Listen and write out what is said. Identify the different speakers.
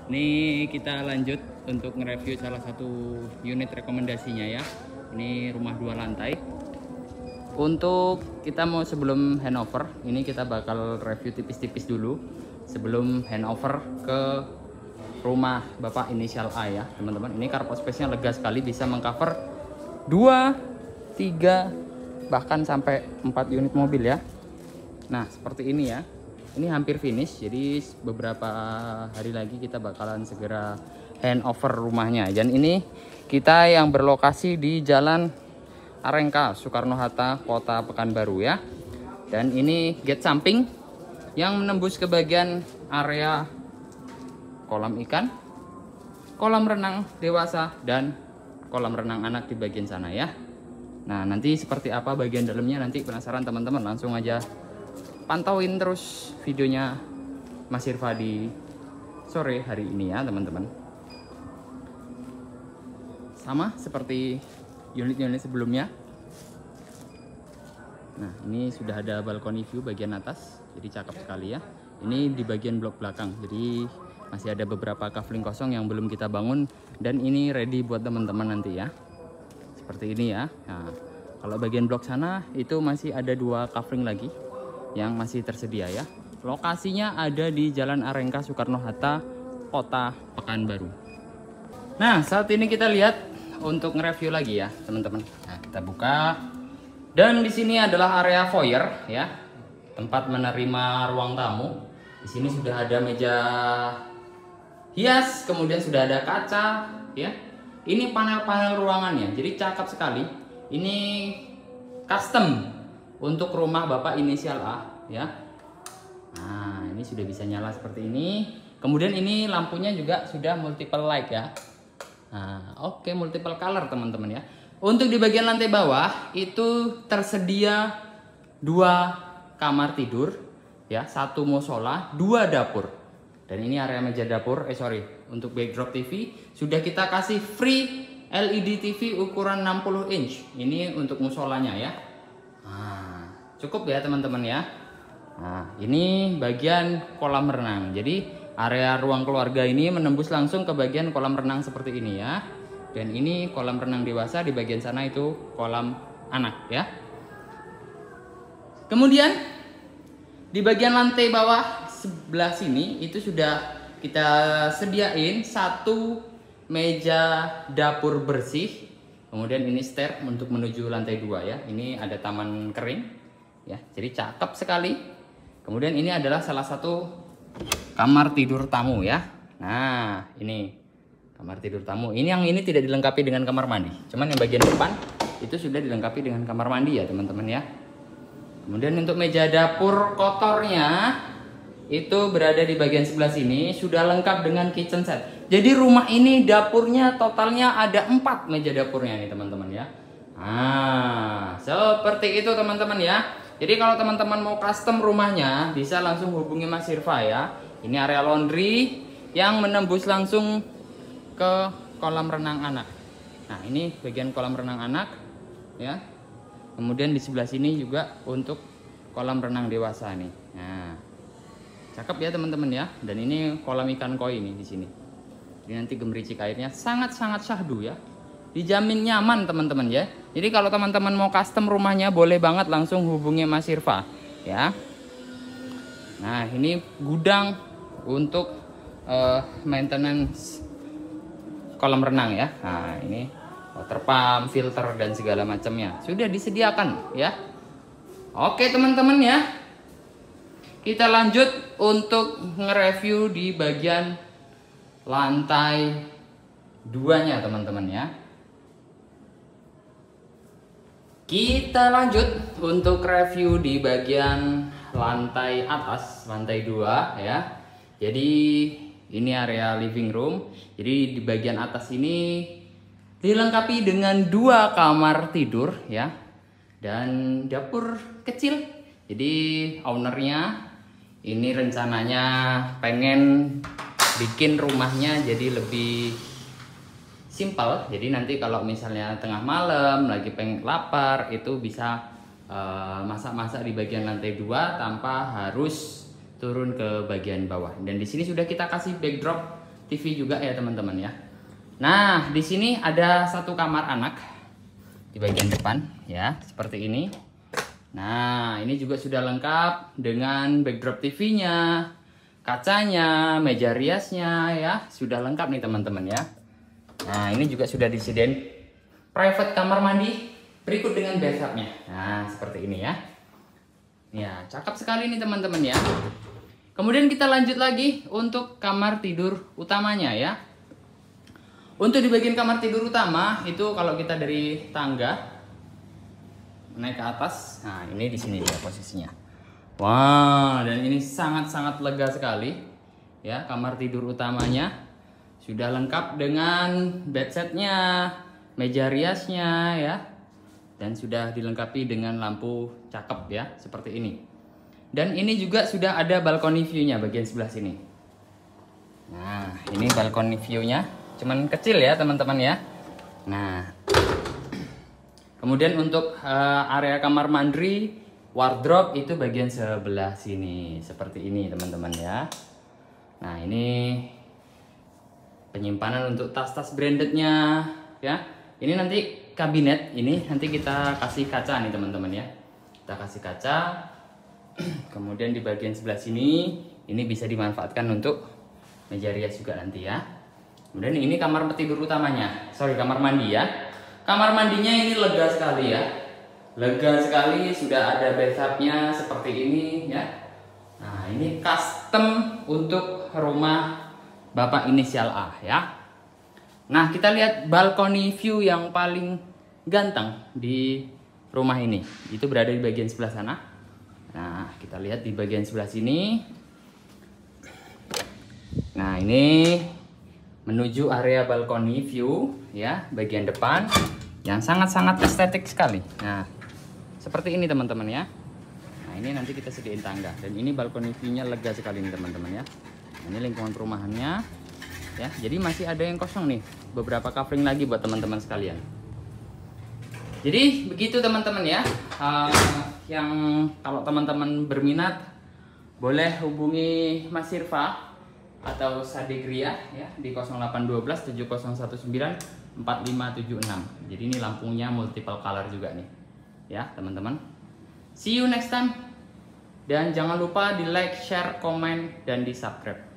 Speaker 1: Ini kita lanjut untuk nge-review salah satu unit rekomendasinya ya. Ini rumah 2 lantai. Untuk kita mau sebelum handover, ini kita bakal review tipis-tipis dulu sebelum handover ke rumah Bapak inisial A ya, teman-teman. Ini carport space-nya lega sekali, bisa mengcover 2, 3, bahkan sampai 4 unit mobil ya. Nah, seperti ini ya. Ini hampir finish, jadi beberapa hari lagi kita bakalan segera handover rumahnya. Dan ini kita yang berlokasi di Jalan Arengka, Soekarno-Hatta, Kota Pekanbaru ya. Dan ini gate samping yang menembus ke bagian area kolam ikan, kolam renang dewasa, dan kolam renang anak di bagian sana ya. Nah, nanti seperti apa bagian dalamnya, nanti penasaran teman-teman, langsung aja pantauin terus videonya Mas Irfa di sore hari ini ya teman-teman. Sama seperti unit-unit sebelumnya. Nah, ini sudah ada balkoni view bagian atas, jadi cakep sekali ya. Ini di bagian blok belakang, jadi masih ada beberapa kafling kosong yang belum kita bangun, dan ini ready buat teman-teman nanti ya. Seperti ini ya. Nah, kalau bagian blok sana itu masih ada 2 kafling lagi yang masih tersedia ya. Lokasinya ada di Jalan Arengka, Soekarno-Hatta, Kota Pekanbaru. Nah, saat ini kita lihat untuk nge-review lagi ya, teman-teman. Nah, kita buka. Dan di sini adalah area foyer ya, tempat menerima ruang tamu. Di sini sudah ada meja hias, kemudian sudah ada kaca ya. Ini panel-panel ruangannya, jadi cakep sekali. Ini custom untuk rumah Bapak inisial A ya. Nah, ini sudah bisa nyala seperti ini. Kemudian ini lampunya juga sudah multiple light ya. Nah, oke, multiple color teman-teman ya. Untuk di bagian lantai bawah itu tersedia 2 kamar tidur ya, 1 musola, 2 dapur. Dan ini area meja dapur, untuk backdrop TV sudah kita kasih free LED TV ukuran 60 inch. Ini untuk musolanya ya. Nah, cukup ya teman-teman ya. Nah, ini bagian kolam renang. Jadi area ruang keluarga ini menembus langsung ke bagian kolam renang seperti ini ya. Dan ini kolam renang dewasa, di bagian sana itu kolam anak ya. Kemudian di bagian lantai bawah sebelah sini itu sudah kita sediain 1 meja dapur bersih. Kemudian ini stair untuk menuju lantai 2 ya. Ini ada taman kering ya. Jadi cakep sekali. Kemudian ini adalah salah satu kamar tidur tamu ya. Nah, ini kamar tidur tamu. Ini yang ini tidak dilengkapi dengan kamar mandi. Cuman yang bagian depan itu sudah dilengkapi dengan kamar mandi ya, teman-teman ya. Kemudian untuk meja dapur kotornya itu berada di bagian sebelah sini, sudah lengkap dengan kitchen set. Jadi rumah ini dapurnya totalnya ada 4 meja dapurnya nih, teman-teman ya. Nah, seperti itu teman-teman ya. Jadi kalau teman-teman mau custom rumahnya, bisa langsung hubungi Mas Irfa ya. Ini area laundry yang menembus langsung ke kolam renang anak. Nah, ini bagian kolam renang anak ya. Kemudian di sebelah sini juga untuk kolam renang dewasa nih. Nah, cakep ya teman-teman ya. Dan ini kolam ikan koi nih di sini. Jadi nanti gemericik airnya sangat-sangat syahdu ya. Dijamin nyaman teman-teman ya. Jadi kalau teman-teman mau custom rumahnya, boleh banget langsung hubungi Mas Irfa ya. Nah, ini gudang untuk maintenance kolam renang ya. Nah, ini water pump, filter dan segala macamnya sudah disediakan ya. Oke teman-teman ya. Kita lanjut untuk nge-review di bagian lantai 2-nya teman-teman ya. Kita lanjut untuk review di bagian lantai atas, lantai 2 ya. Jadi ini area living room. Jadi di bagian atas ini dilengkapi dengan 2 kamar tidur ya. Dan dapur kecil. Jadi ownernya ini rencananya pengen bikin rumahnya jadi lebih simpel. Jadi nanti kalau misalnya tengah malam lagi pengen lapar, itu bisa masak-masak di bagian lantai 2 tanpa harus turun ke bagian bawah. Dan di sini sudah kita kasih backdrop TV juga ya teman-teman ya. Nah, di sini ada satu kamar anak di bagian depan ya, seperti ini. Nah, ini juga sudah lengkap dengan backdrop TV-nya, kacanya, meja riasnya ya, sudah lengkap nih teman-teman ya. Nah, ini juga sudah disediain private kamar mandi berikut dengan bathtubnya. Nah, seperti ini ya. Ya, cakep sekali nih teman-teman ya. Kemudian kita lanjut lagi untuk kamar tidur utamanya ya. Untuk di bagian kamar tidur utama itu kalau kita dari tangga naik ke atas, nah ini di sini dia posisinya. Wah, dan ini sangat-sangat lega sekali ya. Kamar tidur utamanya sudah lengkap dengan bedsetnya, meja riasnya ya, dan sudah dilengkapi dengan lampu cakep ya, seperti ini. Dan ini juga sudah ada balkoni view-nya bagian sebelah sini. Nah, ini balkoni view-nya. Cuman kecil ya teman-teman ya. Nah, kemudian untuk area kamar mandi, wardrobe itu bagian sebelah sini seperti ini teman-teman ya. Nah, ini penyimpanan untuk tas-tas brandednya ya. Ini nanti kabinet, ini nanti kita kasih kaca nih teman-teman ya. Kita kasih kaca. Kemudian di bagian sebelah sini ini bisa dimanfaatkan untuk meja rias juga nanti ya. Kemudian ini kamar tidur utamanya, kamar mandi ya. Kamar mandinya ini lega sekali ya, lega sekali, sudah ada bathtubnya seperti ini ya. Nah, ini custom untuk rumah Bapak inisial A ya. Nah, kita lihat balkoni view yang paling ganteng di rumah ini, itu berada di bagian sebelah sana. Nah, kita lihat di bagian sebelah sini. Nah, ini menuju area balkoni view ya, bagian depan yang sangat-sangat estetik sekali. Nah, seperti ini teman-teman ya. Nah, ini nanti kita sediain tangga, dan ini balkoni view-nya lega sekali nih teman-teman ya. Nah, ini lingkungan perumahannya ya. Jadi masih ada yang kosong nih, beberapa covering lagi buat teman-teman sekalian. Jadi begitu teman-teman ya. Yang kalau teman-teman berminat boleh hubungi Mas Sirva atau Sadegria ya di 0812 7019 4576. Jadi ini lampunya multiple color juga nih ya teman-teman. See you next time, dan jangan lupa di like, share, komen, dan di subscribe.